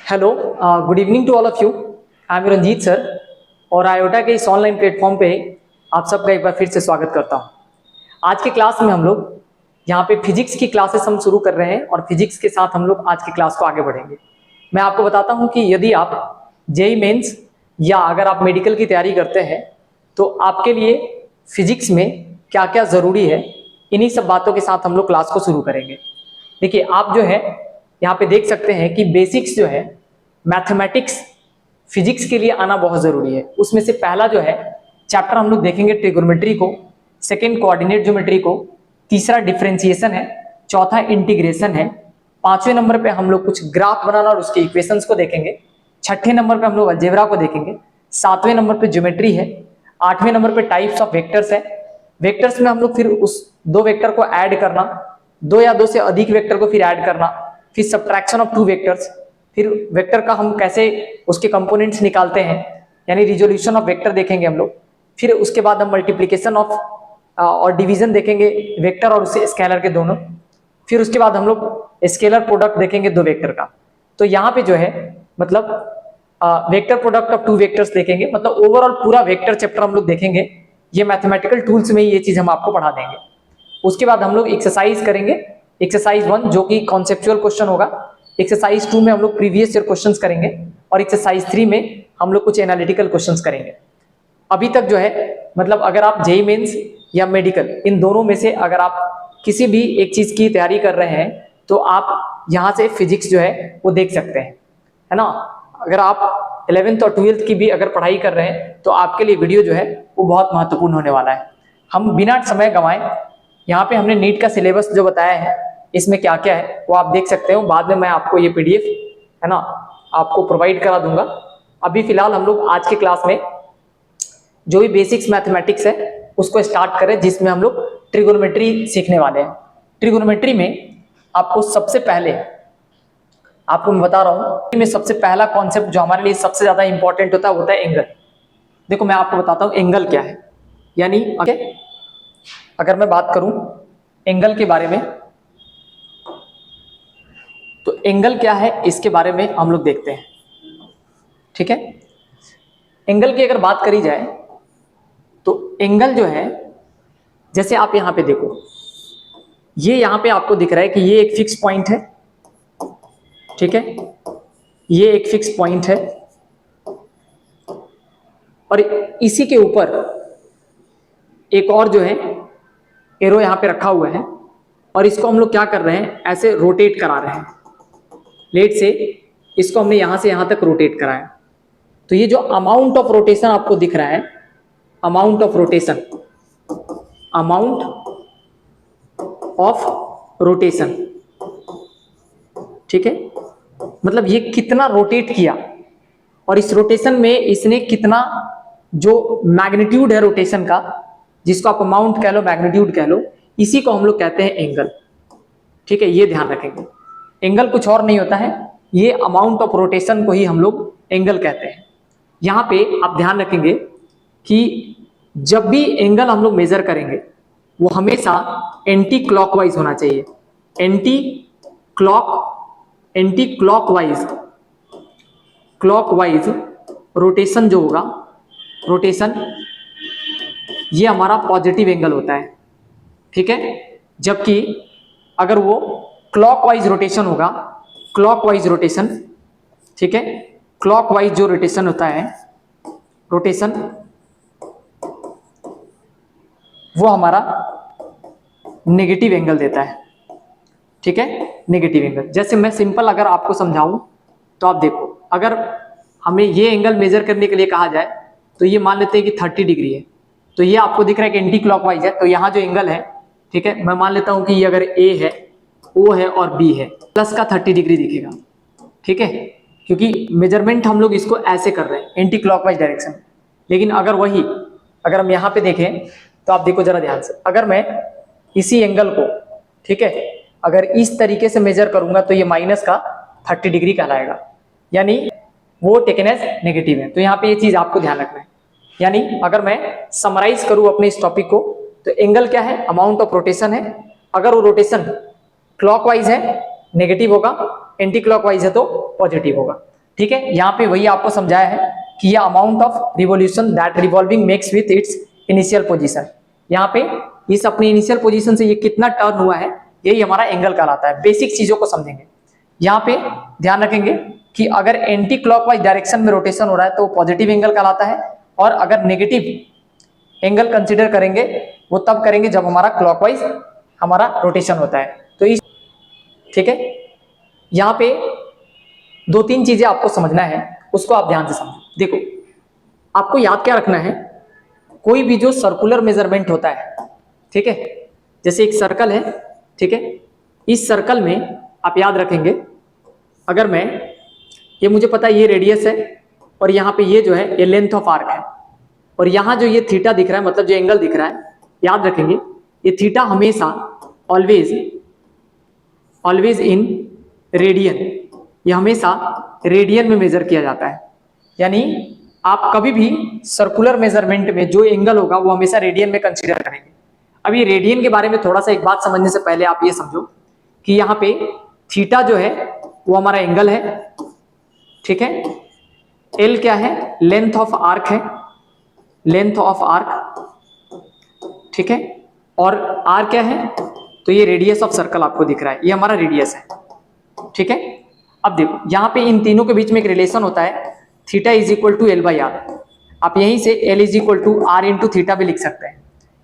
Hello, good evening to all of you. I am Ranjeet sir और Iota के इस online platform पे आप सबका एक बार फिर से स्वागत करता हूँ। आज के क्लास में हम लोग यहाँ पे फिजिक्स की क्लासेस हम शुरू कर रहे हैं और फिजिक्स के साथ हम लोग आज की क्लास को आगे बढ़ेंगे। मैं आपको बताता हूँ कि यदि आप जेईई मेंस या अगर आप मेडिकल की तैयारी करते हैं तो आपके लिए फिजिक्स में क्या क्या ज़रूरी है, इन्हीं सब बातों के साथ हम लोग क्लास को शुरू करेंगे। देखिए, आप जो है यहाँ पे देख सकते हैं कि बेसिक्स जो है मैथमेटिक्स फिजिक्स के लिए आना बहुत ज़रूरी है। उसमें से पहला जो है चैप्टर हम लोग देखेंगे ट्रिगोनोमेट्री को, सेकेंड कोऑर्डिनेट ज्योमेट्री को, तीसरा डिफरेंशिएशन है, चौथा इंटीग्रेशन है, पांचवें नंबर पे हम लोग कुछ ग्राफ बनाना और उसके इक्वेशंस को देखेंगे, छठे नंबर पे हम लोग अलजेब्रा को देखेंगे, सातवें नंबर पे ज्योमेट्री है, आठवें नंबर पे टाइप्स ऑफ वेक्टर्स है। वेक्टर्स में हम लोग फिर उस दो वेक्टर को ऐड करना, दो या दो से अधिक वेक्टर को फिर ऐड करना, फिर सब्ट्रैक्शन ऑफ टू वेक्टर्स, फिर वेक्टर का हम कैसे उसके कंपोनेंट्स निकालते हैं यानी रिजोल्यूशन ऑफ वेक्टर देखेंगे हम लोग। फिर उसके बाद हम मल्टीप्लिकेशन ऑफ और डिवीजन देखेंगे वेक्टर और उससे स्केलर के दोनों। फिर उसके बाद हम लोग स्केलर प्रोडक्ट देखेंगे दो वेक्टर का। तो यहाँ पे जो है मतलब vector product of two vectors देखेंगे, मतलब ओवरऑल पूरा वेक्टर चैप्टर हम लोग देखेंगे। ये मैथमेटिकल टूल्स में ही ये चीज हम आपको पढ़ा देंगे। उसके बाद हम लोग एक्सरसाइज करेंगे, एक्सरसाइज 1 जो कि कॉन्सेप्चुअल क्वेश्चन होगा, एक्सरसाइज 2 में हम लोग प्रीवियस ईयर क्वेश्चंस करेंगे और एक्सरसाइज 3 में हम लोग कुछ एनालिटिकल क्वेश्चंस करेंगे। अभी तक जो है मतलब अगर आप जेईई मेंस या मेडिकल इन दोनों में से अगर आप किसी भी एक चीज की तैयारी कर रहे हैं तो आप यहाँ से फिजिक्स जो है वो देख सकते हैं, है ना। अगर आप 11th और 12th की भी अगर पढ़ाई कर रहे हैं तो आपके लिए वीडियो जो है वो बहुत महत्वपूर्ण होने वाला है। हम बिना समय गंवाए यहाँ पे हमने नीट का सिलेबस जो बताया है इसमें क्या क्या है वो आप देख सकते हो। बाद में मैं आपको ये पीडीएफ है ना आपको प्रोवाइड करा दूंगा। अभी फिलहाल हम लोग आज के क्लास में जो भी बेसिक्स मैथमेटिक्स है उसको स्टार्ट करें, जिसमें हम लोग ट्रिगोनोमेट्री सीखने वाले हैं। ट्रिगोनोमेट्री में आपको सबसे पहले आपको मैं बता रहा हूँ में सबसे पहला कॉन्सेप्ट जो हमारे लिए सबसे ज्यादा इंपॉर्टेंट होता है वो होता है एंगल। देखो मैं आपको बताता हूँ एंगल क्या है। यानी अगर मैं बात करूं एंगल के बारे में तो एंगल क्या है इसके बारे में हम लोग देखते हैं, ठीक है। एंगल की अगर बात करी जाए तो एंगल जो है जैसे आप यहां पे देखो, ये यहां पे आपको दिख रहा है कि ये एक फिक्स पॉइंट है, ठीक है, ये एक फिक्स पॉइंट है और इसी के ऊपर एक और जो है एरो यहां पे रखा हुआ है और इसको हम लोग क्या कर रहे हैं ऐसे रोटेट करा रहे हैं। लेट से इसको हमने यहां से यहां तक रोटेट कराया तो ये जो अमाउंट ऑफ रोटेशन आपको दिख रहा है, amount of rotation, amount of rotation, ठीक है, मतलब ये कितना रोटेट किया और इस रोटेशन में इसने कितना जो मैग्नीट्यूड है रोटेशन का, जिसको आप अमाउंट कह लो मैग्नीट्यूड कह लो, इसी को हम लोग कहते हैं एंगल, ठीक है। ये ध्यान रखेंगे, एंगल कुछ और नहीं होता है, ये अमाउंट ऑफ रोटेशन को ही हम लोग एंगल कहते हैं। यहां पे आप ध्यान रखेंगे कि जब भी एंगल हम लोग मेजर करेंगे वो हमेशा एंटी क्लॉकवाइज होना चाहिए। एंटी क्लॉकवाइज, क्लॉकवाइज रोटेशन जो होगा, रोटेशन ये हमारा पॉजिटिव एंगल होता है, ठीक है। जबकि अगर वो क्लॉकवाइज रोटेशन होगा, क्लॉकवाइज रोटेशन, ठीक है, क्लॉकवाइज जो रोटेशन होता है, रोटेशन वो हमारा नेगेटिव एंगल देता है, ठीक है, नेगेटिव एंगल। जैसे मैं सिंपल अगर आपको समझाऊं तो आप देखो, अगर हमें ये एंगल मेजर करने के लिए कहा जाए तो ये मान लेते हैं कि 30 डिग्री है, तो ये आपको दिख रहा है कि एंटी क्लॉकवाइज है, तो यहाँ जो एंगल है, ठीक है, मैं मान लेता हूं कि ये अगर ए है, ओ है और बी है, प्लस का 30 डिग्री दिखेगा, ठीक है, क्योंकि मेजरमेंट हम लोग इसको ऐसे कर रहे हैं एंटी क्लॉकवाइज डायरेक्शन। लेकिन अगर वही अगर हम यहाँ पे देखें तो आप देखो जरा ध्यान से, अगर मैं इसी एंगल को, ठीक है, अगर इस तरीके से मेजर करूंगा तो ये माइनस का 30 डिग्री कहलाएगा, यानी वो टेकन एज नेगेटिव है। तो यहाँ पे ये चीज आपको ध्यान रखना है। यानी अगर मैं समराइज करूं अपने इस टॉपिक को तो एंगल क्या है, अमाउंट ऑफ रोटेशन है। अगर वो रोटेशन क्लॉकवाइज है नेगेटिव होगा, एंटी क्लॉकवाइज है तो पॉजिटिव होगा। ठीक है, यहाँ पे वही आपको समझाया है कि ये amount of revolution that revolving makes with its initial position. यहाँ पे इस अपनी इनिशियल पोजीशन से ये कितना टर्न हुआ है, यही हमारा एंगल कहलाता है। बेसिक चीजों को समझेंगे। यहाँ पे ध्यान रखेंगे कि अगर एंटी क्लॉकवाइज डायरेक्शन में रोटेशन हो रहा है तो पॉजिटिव एंगल कहलाता है, और अगर नेगेटिव एंगल कंसीडर करेंगे वो तब करेंगे जब हमारा क्लॉकवाइज हमारा रोटेशन होता है। तो इस ठीक है, यहाँ पे 2-3 चीजें आपको समझना है, उसको आप ध्यान से समझो। देखो, आपको याद क्या रखना है, कोई भी जो सर्कुलर मेजरमेंट होता है, ठीक है, जैसे एक सर्कल है, ठीक है, इस सर्कल में आप याद रखेंगे, अगर मैं ये मुझे पता है ये रेडियस है और यहाँ पे ये जो है ये लेंथ ऑफ आर्क है, और यहाँ जो ये थीटा दिख रहा है, मतलब जो एंगल दिख रहा है, याद रखेंगे ये थीटा हमेशा ऑलवेज इन रेडियन, ये हमेशा रेडियन में मेजर किया जाता है। यानी आप कभी भी सर्कुलर मेजरमेंट में जो एंगल होगा वो हमेशा रेडियन में कंसीडर करेंगे। अब ये रेडियन के बारे में थोड़ा सा एक बात समझने से पहले आप ये समझो कि यहाँ पे थीटा जो है वो हमारा एंगल है, ठीक है, एल क्या है, लेंथ ऑफ आर्क है, लेंथ ऑफ आर्क, ठीक है, और आर क्या है, तो ये रेडियस ऑफ सर्कल आपको दिख रहा है, ये हमारा रेडियस है, ठीक है। अब देखो यहाँ पे इन तीनों के बीच में एक रिलेशन होता है, theta is equal to L by R. आप यहीं से L is equal to R into theta भी लिख सकते हैं।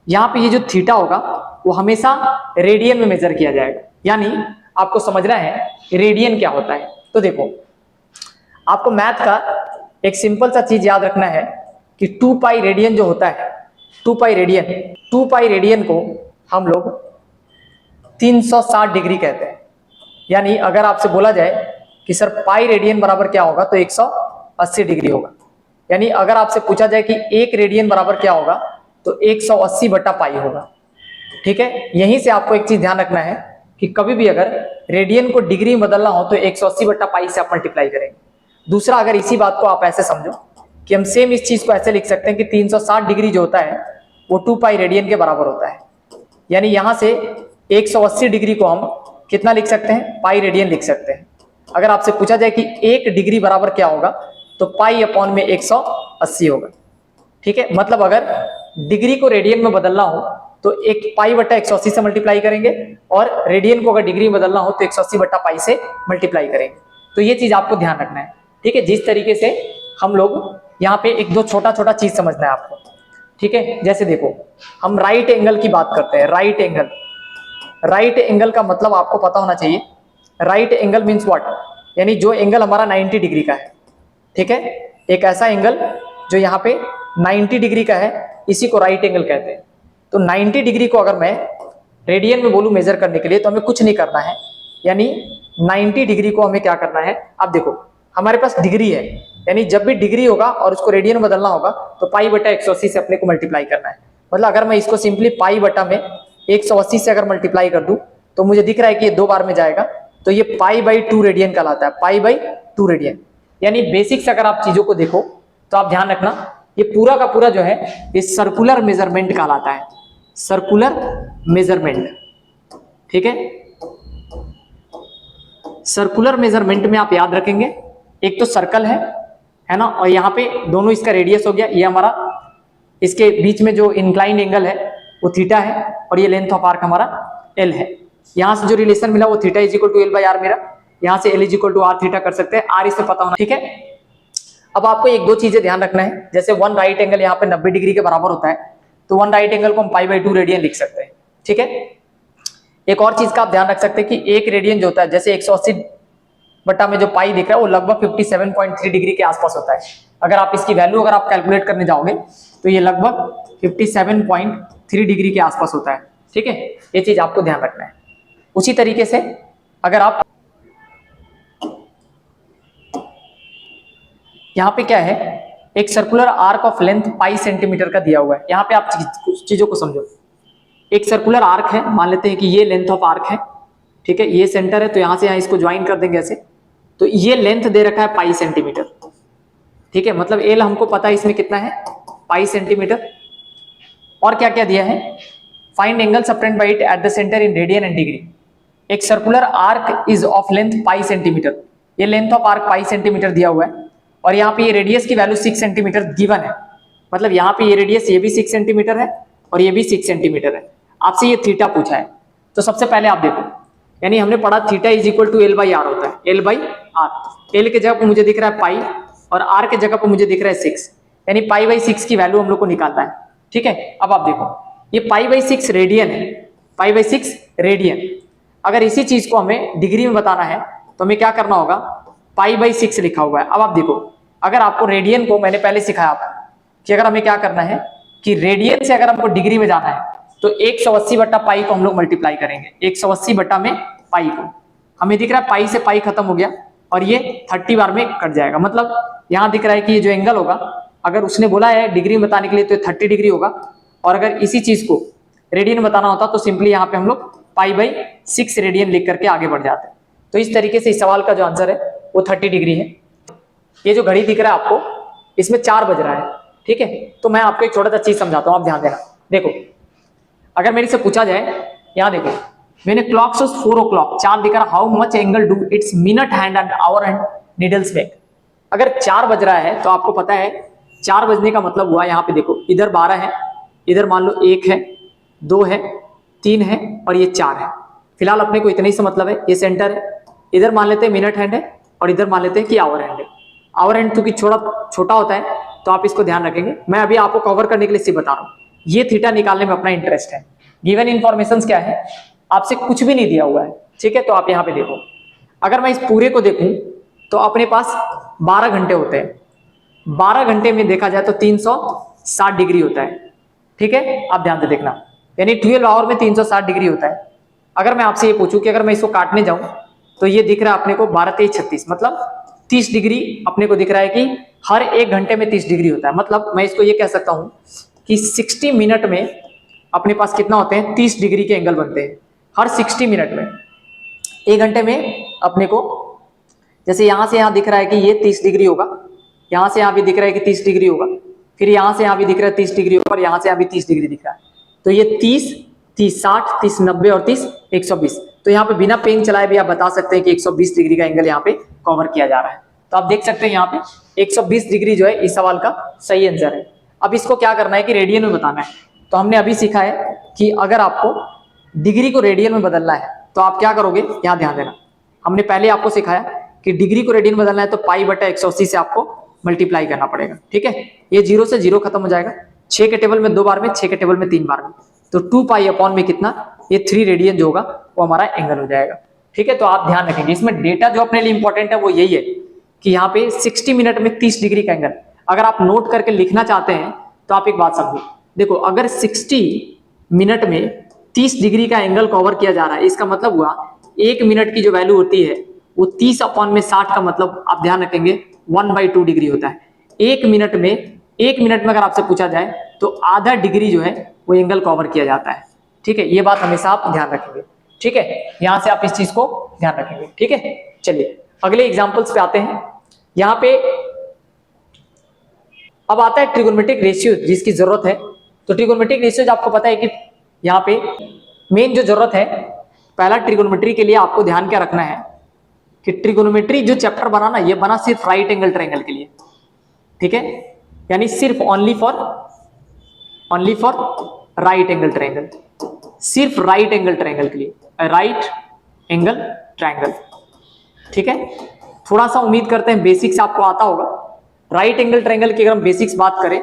यहाँ पे ये जो थीटा होगा वो हमेशा रेडियन में मेजर किया जाएगा, यानी आपको समझना है रेडियन क्या होता है। तो देखो, आपको मैथ का एक सिंपल सा चीज याद रखना है कि 2 पाई रेडियन जो होता है, 2 पाई रेडियन को हम लोग 360 डिग्री कहते हैं। यानी अगर आपसे बोला जाए कि सर पाई रेडियन बराबर क्या होगा, तो 180 डिग्री होगा। यानी अगर आपसे पूछा जाए कि 1 रेडियन बराबर क्या होगा, तो 180 बटा पाई होगा, ठीक है। यहीं से आपको एक चीज ध्यान रखना है कि कभी भी अगर रेडियन को डिग्री में बदलना हो तो 180 बटा पाई से आप मल्टीप्लाई करेंगे। दूसरा, अगर इसी बात को आप ऐसे समझो कि हम सेम इस चीज को ऐसे लिख सकते हैं कि 360 डिग्री जो होता है वो 2 पाई रेडियन के बराबर होता है। यानी यहां से 180 डिग्री को हम कितना लिख सकते हैं, पाई रेडियन लिख सकते हैं। अगर आपसे पूछा जाए कि 1 डिग्री बराबर क्या होगा, तो पाई अपॉन में 180 होगा, ठीक है। मतलब अगर डिग्री को रेडियन में बदलना हो तो एक पाई बटा 180 से मल्टीप्लाई करेंगे, और रेडियन को अगर डिग्री में बदलना हो तो 180 बटा पाई से मल्टीप्लाई करेंगे। तो ये चीज आपको ध्यान रखना है, ठीक है। जिस तरीके से हम लोग यहाँ पे एक दो छोटा छोटा चीज समझना है आपको, ठीक है। जैसे देखो, हम राइट एंगल की बात करते हैं। राइट एंगल का मतलब आपको पता होना चाहिए। राइट एंगल मीन्स व्हाट, यानी जो एंगल हमारा 90 डिग्री का है, ठीक है, एक ऐसा एंगल जो यहाँ पे 90 डिग्री का है, इसी को राइट एंगल कहते हैं। तो 90 डिग्री को अगर मैं रेडियन में बोलूं मेजर करने के लिए, तो हमें कुछ नहीं करना है। यानी 90 डिग्री को हमें क्या करना है, अब देखो हमारे पास डिग्री है, यानी जब भी डिग्री होगा और उसको रेडियन में बदलना होगा तो पाई बटा 180 से अपने को मल्टीप्लाई करना है। मतलब अगर मैं इसको सिंपली पाई बटा में 180 से अगर मल्टीप्लाई कर दूं तो मुझे दिख रहा है कि ये 2 बार में जाएगा, तो ये पाई बाई 2 रेडियन कहलाता है, पाई बाई 2 रेडियन। यानी बेसिक से अगर आप चीजों को देखो तो आप ध्यान रखना, ये पूरा का पूरा जो है ये सर्कुलर मेजरमेंट कहलाता है, सर्कुलर मेजरमेंट, ठीक है। सर्कुलर मेजरमेंट में आप याद रखेंगे एक तो सर्कल है ना, और यहाँ पे दोनों इसका रेडियस हो गया, ये हमारा इसके बीच में जो इंक्लाइंड एंगल है वो थीटा है, और ये लेंथ ऑफ आर्क हमारा एल है। यहाँ से जो रिलेशन मिला वो theta is equal to L by R मेरा, यहाँ से L is equal to R theta कर सकते हैं, आर इससे पता होना, ठीक है। अब आपको एक दो चीजें ध्यान रखना है, जैसे 1 राइट एंगल यहाँ पे 90 डिग्री के बराबर होता है, तो 1 राइट एंगल को हम पाई बाई 2 रेडियन लिख सकते हैं, ठीक है। एक और चीज का आप ध्यान रख सकते हैं कि एक रेडियन जो होता है, जैसे 180 बटा में जो पाई दिख रहा है वो लगभग 57.3 डिग्री के आसपास होता है। अगर आप इसकी वैल्यू अगर आप कैलकुलेट करने जाओगे तो ये लगभग 57.3 डिग्री के आसपास होता है, ठीक है। ये चीज आपको ध्यान रखना है। उसी तरीके से अगर आप यहाँ पे क्या है, एक circular arc of length pi centimetre का दिया हुआ है। यहाँ पे आप कुछ चीजों को समझो। एक सर्कुलर आर्क है, मान लेते हैं कि ये लेंथ ऑफ आर्क है, ठीक है, ये सेंटर है, तो यहां से यहां इसको ज्वाइन कर देंगे ऐसे, तो ये लेंथ दे रखा है पाई सेंटीमीटर, ठीक है। मतलब एल हमको पता है इसमें कितना है, पाई सेंटीमीटर। और क्या क्या दिया है, find angle subtended by it at the centre in radian and degree. एक circular arc is of length pi centimetre, ये length of arc pi centimetre दिया हुआ है और यहाँ पे ये रेडियस की वैल्यू 6 सेंटीमीटर गिवन है। मतलब यहाँ पे ये रेडियस ये भी 6 सेंटीमीटर है और ये भी 6 सेंटीमीटर है। आपसे ये थीटा पूछा है, तो सबसे पहले आप देखो, यानी हमने पढ़ा theta is equal to L by R होता है, एल बाई आर। एल के जगह पर मुझे दिख रहा है पाई और आर के जगह पर मुझे दिख रहा है 6, यानी पाई बाई 6 की वैल्यू हम लोग को निकालना है। ठीक है, अब आप देखो ये पाई बाई 6 रेडियन है, पाई बाई 6 रेडियन। अगर इसी चीज को हमें डिग्री में बताना है तो हमें क्या करना होगा, पाई बाई 6 लिखा हुआ है। अब आप देखो, अगर आपको रेडियन को मैंने पहले सिखाया आपको कि अगर हमें क्या करना है कि रेडियन से अगर हमको डिग्री में जाना है तो 180 बट्टा पाई को हम लोग मल्टीप्लाई करेंगे। 180 बट्टा में पाई को, हमें दिख रहा है पाई से पाई खत्म हो गया और ये 30 बार में कट जाएगा। मतलब यहाँ दिख रहा है कि ये जो एंगल होगा, अगर उसने बोला है डिग्री में बताने के लिए तो 30 डिग्री होगा, और अगर इसी चीज को रेडियन बताना होता तो सिंपली यहाँ पे हम लोग पाई बाई 6 रेडियन लिख करके आगे बढ़ जाते हैं। तो इस तरीके से इस सवाल का जो आंसर है वो 30 डिग्री है। ये जो घड़ी दिख रहा है आपको, इसमें 4 बज रहा है। ठीक है, तो मैं आपको एक छोटा सा चीज समझाता हूँ, आप ध्यान देना। देखो, अगर मेरे से पूछा जाए, यहाँ देखो मैंने क्लॉक से 4 o'clock 4 दिख रहा, how much angle do its minute hand and hour hand needles make. अगर 4 बज रहा है तो आपको पता है 4 बजने का मतलब हुआ, यहाँ पे देखो इधर 12 है, इधर मान लो 1 है, 2 है, 3 है और ये 4 है। फिलहाल अपने को इतने ही से मतलब है, ये सेंटर है, इधर मान लेते हैं मिनट हैंड है और इधर मान लेते हैं कि आवर हैंड है। आवर हैंड क्योंकि छोटा होता है तो आप इसको ध्यान रखेंगे। मैं अभी आपको कवर करने के लिए सिर्फ बता रहा हूँ, ये थीटा निकालने में अपना इंटरेस्ट है। गिवन इन्फॉर्मेशन क्या है, आपसे कुछ भी नहीं दिया हुआ है। ठीक है, तो आप यहाँ पे देखो, अगर मैं इस पूरे को देखूं तो अपने पास 12 घंटे होते हैं। 12 घंटे में देखा जाए तो 360 डिग्री होता है। ठीक है, आप ध्यान से देखना, यानी 12 आवर में 360 डिग्री होता है। अगर मैं आपसे ये पूछूं कि अगर मैं इसको काटने जाऊं तो ये दिख रहा है अपने को 12 3 36, मतलब 30 डिग्री अपने को दिख रहा है कि हर 1 घंटे में 30 डिग्री होता है। मतलब मैं इसको ये कह सकता हूं कि 60 मिनट में अपने पास कितना होते हैं, 30 डिग्री के एंगल बनते हैं हर 60 मिनट में। 1 घंटे में अपने को, जैसे यहां से यहां दिख रहा है कि ये 30 डिग्री होगा, यहां से यहां भी दिख रहा है कि 30 डिग्री होगा, फिर यहां से यहां भी दिख रहा है 30 डिग्री होगा और यहां से यहां भी 30 डिग्री दिख रहा है। तो ये 30 30 60 30 90 और 30 120। तो यहाँ पे बिना पेन चलाए भी आप बता सकते हैं कि 120 डिग्री का एंगल यहाँ पे कवर किया जा रहा है। तो आप देख सकते हैं यहाँ पे 120 डिग्री जो है इस सवाल का सही आंसर है। अब इसको क्या करना है कि रेडियन में बताना है। तो हमने अभी सीखा है कि अगर आपको डिग्री को रेडियन में बदलना है तो आप क्या करोगे, यहाँ ध्यान देना। हमने पहले आपको सिखाया कि डिग्री को रेडियन बदलना है तो पाई बटा 180 से आपको मल्टीप्लाई करना पड़ेगा। ठीक है, ये 0 से 0 खत्म हो जाएगा, 6 के टेबल में 2 बार में, 6 के टेबल में 3 बार में, तो 2 पाई अपॉन में कितना, ये 3 रेडियन जो होगा वो हमारा एंगल हो जाएगा। ठीक है, तो आप ध्यान रखेंगे, इसमें डेटा जो अपने लिए इंपॉर्टेंट है वो यही है कि यहाँ पे 60 मिनट में 30 डिग्री का एंगल। अगर आप नोट करके लिखना चाहते हैं तो आप एक बात समझो, देखो अगर 60 मिनट में 30 डिग्री का एंगल कवर किया जा रहा है, इसका मतलब हुआ 1 मिनट की जो वैल्यू होती है वो 30 अपॉन में 60 का मतलब आप ध्यान रखेंगे 1/2 डिग्री होता है। 1 मिनट में अगर आपसे पूछा जाए तो आधा डिग्री जो है वो एंगल कवर किया जाता है। ठीक है, ये बात हमेशा आप ध्यान रखेंगे। ठीक है, यहां से आप इस चीज को ध्यान रखेंगे। ठीक है, चलिए अगले एग्जांपल्स पे आते हैं। यहाँ पे अब आता है ट्रिगोनोमेट्रिक रेशियो जिसकी जरूरत है। तो ट्रिगोनोमेट्रिक रेशियोज आपको पता है कि यहाँ पे मेन जो जरूरत है, पहला ट्रिगोनोमेट्री के लिए आपको ध्यान क्या रखना है कि ट्रिगोनोमेट्री जो चैप्टर बना ना, ये बना सिर्फ राइट एंगल ट्रायंगल के लिए। ठीक है, यानी सिर्फ only for right angle triangle, सिर्फ राइट एंगल ट्रायंगल के लिए, राइट एंगल ट्रायंगल। ठीक है, थोड़ा सा उम्मीद करते हैं बेसिक्स आपको आता होगा। राइट एंगल ट्रायंगल की अगर हम बेसिक्स बात करें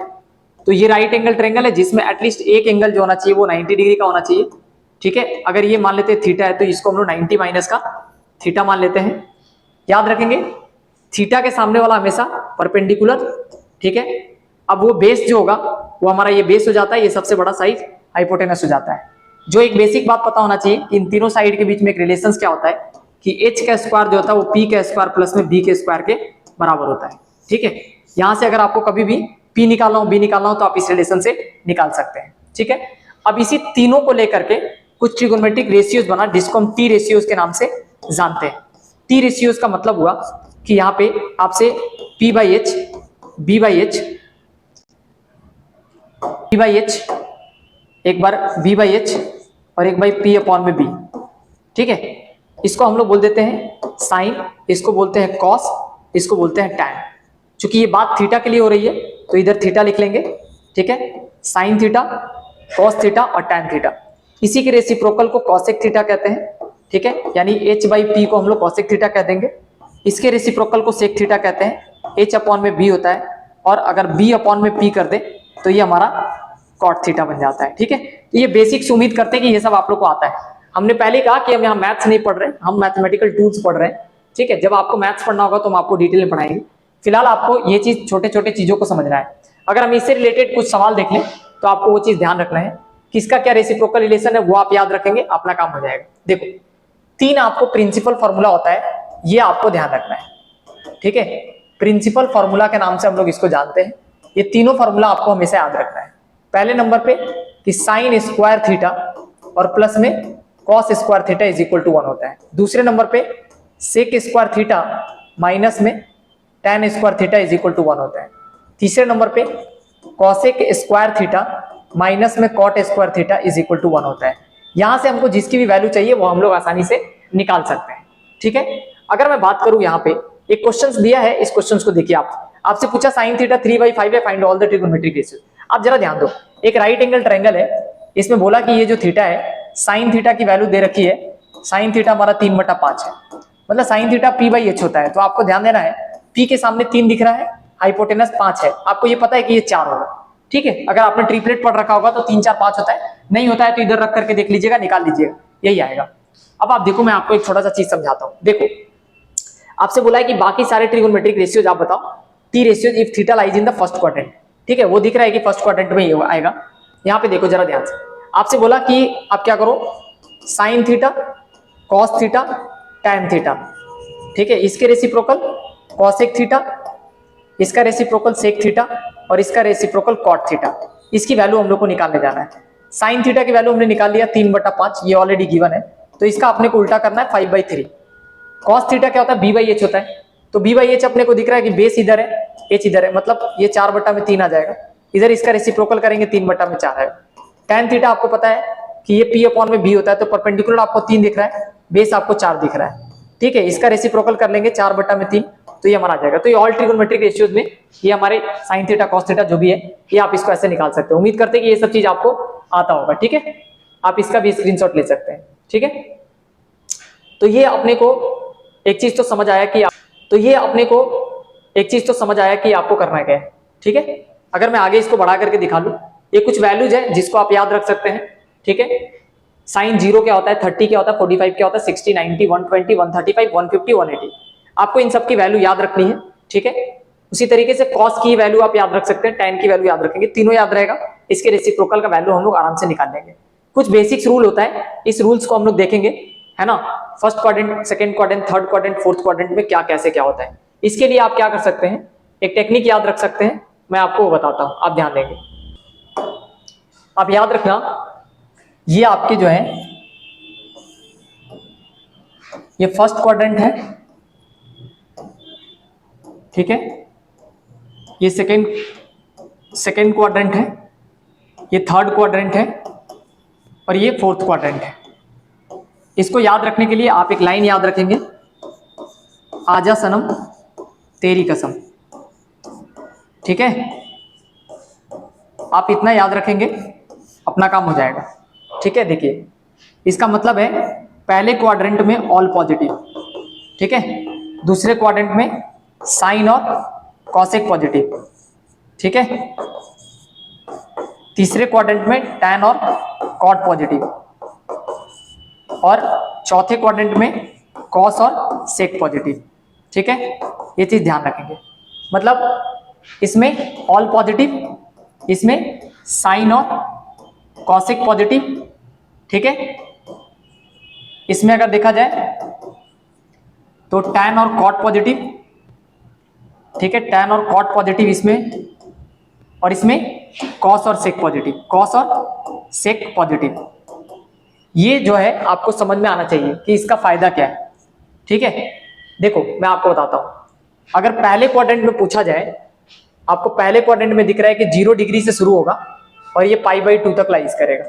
तो ये राइट एंगल ट्रायंगल है जिसमें एटलीस्ट एक एंगल जो होना चाहिए वो 90 डिग्री का होना चाहिए। ठीक है, अगर ये मान लेते हैं थीटा है तो इसको हम लोग 90 माइनस का थीटा मान लेते हैं। याद रखेंगे थीटा के सामने वाला हमेशा परपेंडिकुलर। ठीक है, अब वो बेस जो होगा वो हमारा ये बेस हो जाता है, ये सबसे बड़ा साइड हाइपोटेनस हो जाता है। जो एक बेसिक बात पता होना चाहिए कि इन तीनों साइड के बीच में एक रिलेशन क्या होता है कि h का स्क्वायर जो होता है वो p का स्क्वायर प्लस में b के स्क्वायर के बराबर होता है। ठीक है, यहां से अगर आपको कभी भी p निकालना हो b निकालना हो तो आप इस रिलेशन से निकाल सकते हैं। ठीक है, अब इसी तीनों को लेकर के कुछ ट्रिगोनोमेट्रिक रेशियोज बना जिसको हम टी रेशियोज के नाम से जानते हैं। टी रेशियोज का मतलब हुआ कि यहाँ पे आपसे p by H, b by H, p by H, एक बार b बाई एच और एक बाई p अपॉन में b। ठीक है, इसको हम लोग बोल देते हैं साइन, इसको बोलते हैं कॉस, इसको बोलते हैं टैन। चूंकि ये बात थीटा के लिए हो रही है तो इधर थीटा लिख लेंगे, ठीक है, साइन थीटा, कॉस थीटा और टैन थीटा। इसी के रेसिप्रोकल को कॉसेक थीटा कहते हैं, ठीक है, यानी h बाई पी को हम लोग कॉसेक थीटा कह देंगे। इसके रेसिप्रोकल को सेक थीटा कहते हैं, h अपॉन में b होता है, और अगर b अपॉन में p कर दे तो ये हमारा कॉट थीटा बन जाता है, ठीक है। तो ये बेसिक्स उम्मीद करते हैं कि ये सब आप लोग को आता है। हमने पहले कहा कि हम यहाँ मैथ्स नहीं पढ़ रहे, हम मैथमेटिकल टूल्स पढ़ रहे हैं, ठीक है। जब आपको मैथ्स पढ़ना होगा तो हम आपको डिटेल में पढ़ाएंगे, फिलहाल आपको ये चीज छोटे छोटे चीजों को समझना है। अगर हम इससे रिलेटेड कुछ सवाल देख लें तो आपको वो चीज ध्यान रखना है, किसका क्या रेसिप्रोकल रिलेशन है वो आप याद रखेंगे, अपना काम हो जाएगा। देखो 3 आपको प्रिंसिपल फॉर्मूला होता है, ये आपको ध्यान रखना है, ठीक है। प्रिंसिपल फॉर्मूला के नाम से हम लोग इसको जानते हैं। ये तीनों फॉर्मूला आपको हमेशा याद रखना है। पहले नंबर पे कि साइन स्क्वायर थीटा और प्लस में cos square theta is equal to 1 होता है। दूसरे नंबर पे सेक स्क्वायर थीटा माइनस में tan square theta is equal to 1 होता है। तीसरे नंबर पे कॉसेक स्क्वायर थीटा माइनस में cot square theta is equal to 1 होता है। यहां से हमको जिसकी भी वैल्यू चाहिए वो हम लोग आसानी से निकाल सकते हैं, ठीक है। अगर मैं बात करूं यहाँ पे एक क्वेश्चन दिया है, इस क्वेश्चन को देखिए, आपसे पूछा साइन थीटा 3/5 है, find all the trigonometric ratios. आप जरा ध्यान दो, एक राइट एंगल ट्रायंगल है, इसमें बोला कि ये जो थीटा है, साइन थीटा की वैल्यू दे रखी है, साइन थीटा हमारा 3/5 है, मतलब साइन थीटा p/h होता है। तो आपको ध्यान देना है, p के सामने 3 दिख रहा है, हाइपोटेनस 5 है, आपको ये पता है कि ये 4 होगा, ठीक है। अगर आपने ट्रिपलेट पढ़ रखा होगा तो 3 4 5 होता है, नहीं होता है तो इधर रख करके देख लीजिएगा, निकाल लीजिएगा, यही आएगा। अब आप देखो, मैं आपको एक छोटा सा चीज समझाता हूं। देखो आपसे बोला है कि बाकी सारे ट्रिगोनोमेट्रिक रेशियोज आप बताओ, T ratios if theta lies in the first quadrant, ठीक है, वो दिख रहा है कि फर्स्ट क्वाड्रेंट में ये आएगा। यहाँ पे देखो जरा ध्यान से, आपसे बोला कि आप क्या करो, sine theta, cos theta, tan theta, ठीक है, इसके रेसिप्रोकल कॉसेक थीटा, इसका रेसिप्रोकल सेक थीटा और इसका रेसिप्रोकल कॉट थीटा, इसकी वैल्यू हम लोग को निकालने जाना है। साइन थीटा की वैल्यू हमने निकाल लिया 3/5, ये ऑलरेडी गिवन है, तो इसका अपने को उल्टा करना है 5/3। कॉस थीटा क्या होता है, b/h होता है, तो b/h अपने को दिख रहा है कि बेस इधर है, h इधर है, मतलब ये 4/3 आ जाएगा, इधर इसका रेसिप्रोकल करेंगे 3/4 आएगा। टैन थीटा आपको पता है कि ये p अपॉन में b होता है, तो परपेंडिकुलर आपको 3 दिख रहा है, बेस आपको 4 दिख रहा है, ठीक है, इसका रेसिप्रोकल कर लेंगे 4/3, तो ये हमारा आ जाएगा। तो ये ऑल ट्रिगोनोमेट्रिक रेशियोज में ये हमारे साइन थीटा कॉस थीटा जो भी है, ये आप इसको ऐसे निकाल सकते हो। उम्मीद करते हैं कि ये सब चीज आपको आता होगा, ठीक है, आप इसका भी स्क्रीनशॉट ले सकते हैं, ठीक है। तो ये अपने को एक चीज तो समझ आया कि आपको करना क्या है, ठीक है। अगर मैं आगे इसको बढ़ा करके दिखा लूं, ये कुछ वैल्यूज है जिसको आप याद रख सकते हैं, ठीक है। साइन 0 क्या होता है, 30 क्या होता है, 45 क्या होता है, 60, 90, 120, 135, 150, 180, आपको इन सब की वैल्यू याद रखनी है, ठीक है। उसी तरीके से कॉस की वैल्यू आप याद रख सकते हैं, टैन की वैल्यू याद रखेंगे, तीनों याद रहेगा, इसके रेसिप्रोकल का वैल्यू हम लोग आराम से निकाल लेंगे। कुछ बेसिक्स रूल होता है, इस रूल्स को हम लोग देखेंगे, है ना, first quadrant, second quadrant, third quadrant, fourth quadrant में क्या कैसे क्या होता है। इसके लिए आप क्या कर सकते हैं, एक टेक्निक याद रख सकते हैं, मैं आपको बताता हूं, आप ध्यान देंगे। आप याद रखना, ये आपके जो है ये फर्स्ट क्वाड्रेंट है, ठीक है, ये सेकंड क्वाड्रेंट है, ये थर्ड क्वाड्रेंट है और ये फोर्थ क्वाड्रेंट है। इसको याद रखने के लिए आप एक लाइन याद रखेंगे, आजा सनम तेरी कसम, ठीक है, आप इतना याद रखेंगे, अपना काम हो जाएगा, ठीक है। देखिए इसका मतलब है पहले क्वाड्रेंट में ऑल पॉजिटिव, ठीक है, दूसरे क्वाड्रेंट में साइन और कॉसेक पॉजिटिव, ठीक है, तीसरे क्वाड्रेंट में टैन और कॉट पॉजिटिव और चौथे क्वाड्रेंट में कॉस और सेक पॉजिटिव, ठीक है। ये चीज ध्यान रखेंगे, मतलब इसमें ऑल पॉजिटिव, इसमें साइन और कॉसेक पॉजिटिव, ठीक है, इसमें अगर देखा जाए तो टैन और कॉट पॉजिटिव, ठीक है, टैन और कॉट पॉजिटिव इसमें, और इसमें कॉस और सेक पॉजिटिव, कॉस और सेक पॉजिटिव। ये जो है आपको समझ में आना चाहिए कि इसका फायदा क्या है, ठीक है। देखो मैं आपको बताता हूं, अगर पहले क्वाड्रेंट में पूछा जाए, आपको पहले क्वाड्रेंट में दिख रहा है कि 0 डिग्री से शुरू होगा और ये π/2 तक लाइज करेगा,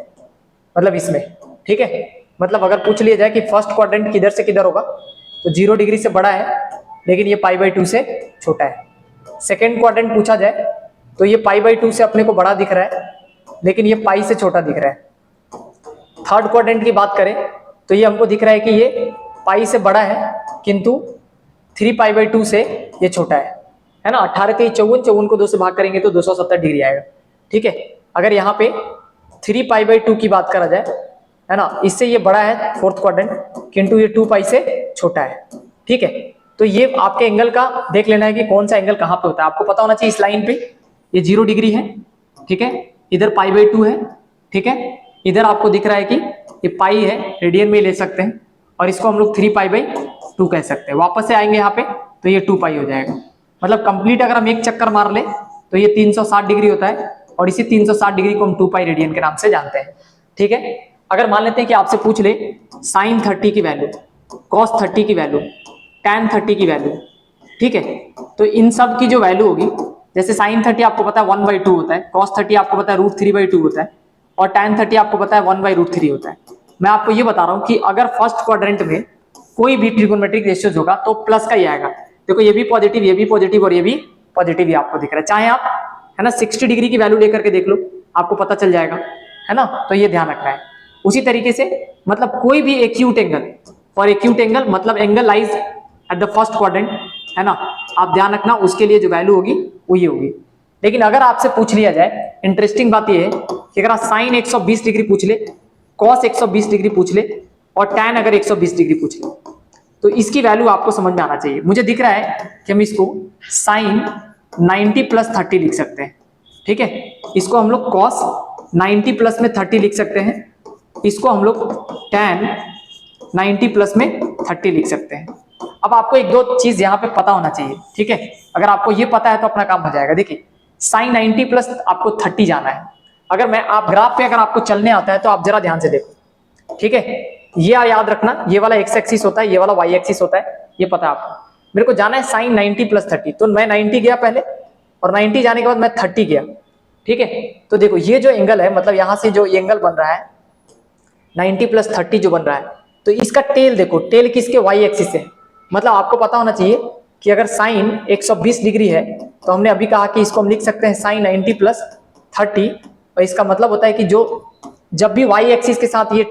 मतलब इसमें, ठीक है, मतलब अगर पूछ लिया जाए कि फर्स्ट क्वाड्रेंट किधर से किधर होगा, तो 0 डिग्री से बड़ा है, लेकिन ये π/2 से छोटा है। सेकेंड क्वाड्रेंट पूछा जाए तो ये π/2 से अपने को बड़ा दिख रहा है, लेकिन ये पाई से छोटा दिख रहा है। थर्ड क्वाड्रेंट की बात करें तो ये हमको दिख रहा है कि ये पाई से बड़ा है, किंतु 3π/2 से ये छोटा है ना। 18 3 54, 54 को 2 से भाग करेंगे तो 270 डिग्री आएगा। ठीक है, अगर यहाँ पे 3π/2 की बात करा जाए, है ना, इससे ये बड़ा है फोर्थ क्वाड्रेंट, किंतु ये 2π से छोटा है। ठीक है, तो ये आपके एंगल का देख लेना है कि कौन सा एंगल कहाँ पे होता है। आपको पता होना चाहिए इस लाइन पे ये 0 डिग्री है, ठीक है, इधर π/2 है, ठीक है, इधर आपको दिख रहा है कि ये पाई है, रेडियन में ले सकते हैं, और इसको हम लोग 3π/2 कह सकते हैं। वापस से आएंगे यहाँ पे तो ये 2π हो जाएगा। मतलब कंप्लीट अगर हम एक चक्कर मार ले तो ये 360 डिग्री होता है, और इसी 360 डिग्री को हम 2π रेडियन के नाम से जानते हैं। ठीक है, अगर मान लेते हैं कि आपसे पूछ ले sin 30 की वैल्यू, cos 30 की वैल्यू, tan 30 की वैल्यू, ठीक है, तो इन सब की जो वैल्यू होगी, जैसे sin 30 आपको पता है 1/2 होता है, cos 30 आपको पता है √3/2 होता है, और tan 30 आपको पता है 1/√3 होता है। मैं आपको ये बता रहा हूं कि अगर फर्स्ट क्वाड्रेंट में कोई भी ट्रिगोनोमेट्रिक रेशियोज होगा तो प्लस का ही आएगा। देखो ये भी पॉजिटिव, ये भी पॉजिटिव, और ये भी पॉजिटिव ही आपको दिख रहा है। चाहे आप, है ना, 60 डिग्री की वैल्यू लेकर के देख लो, आपको पता चल जाएगा, है ना। तो ये ध्यान रखना है। उसी तरीके से मतलब कोई भी एक्यूट एंगल, और एक्यूट एंगल मतलब angle lies at the first quadrant, है ना, आप ध्यान रखना उसके लिए जो वैल्यू होगी वो ये होगी। लेकिन अगर आपसे पूछ लिया जाए, इंटरेस्टिंग बात ये है कि अगर आप साइन 120 डिग्री पूछ ले, कॉस 120 डिग्री पूछ ले, और टैन अगर 120 डिग्री पूछ ले, तो इसकी वैल्यू आपको समझ में आना चाहिए। मुझे दिख रहा है कि हम इसको साइन 90 + 30 लिख सकते हैं। ठीक है, इसको हम लोग कॉस 90 प्लस में 30 लिख सकते हैं, इसको हम लोग टैन 90 प्लस में 30 लिख सकते हैं। अब आपको एक दो चीज यहाँ पे पता होना चाहिए। ठीक है, अगर आपको ये पता है तो अपना काम हो जाएगा। देखिए साइन 90 प्लस आपको 30 जाना है। अगर मैं आप ग्राफ पे अगर आपको चलने आता है तो आप जरा ध्यान से देखो। ठीक है, ये याद रखना, ये वाला एक्स एक्सिस होता है, ये वाला वाई एक्सिस होता है, ये पता है आपको। मेरे को जाना है साइन 90 + 30, तो मैं 90 गया पहले, और 90 जाने के बाद मैं 30 गया। ठीक है, तो देखो ये जो एंगल है, मतलब यहां से जो एंगल बन रहा है 90 + 30 जो बन रहा है, तो इसका टेल देखो, टेल किसके, वाई एक्सिस से। मतलब आपको पता होना चाहिए कि अगर साइन 120 डिग्री है तो हमने अभी कहा कि इसको हम लिख सकते हैं साइन 90 + 30, और इसका मतलब होता है कि जो जब भी वाई एक्सिस के साथ ये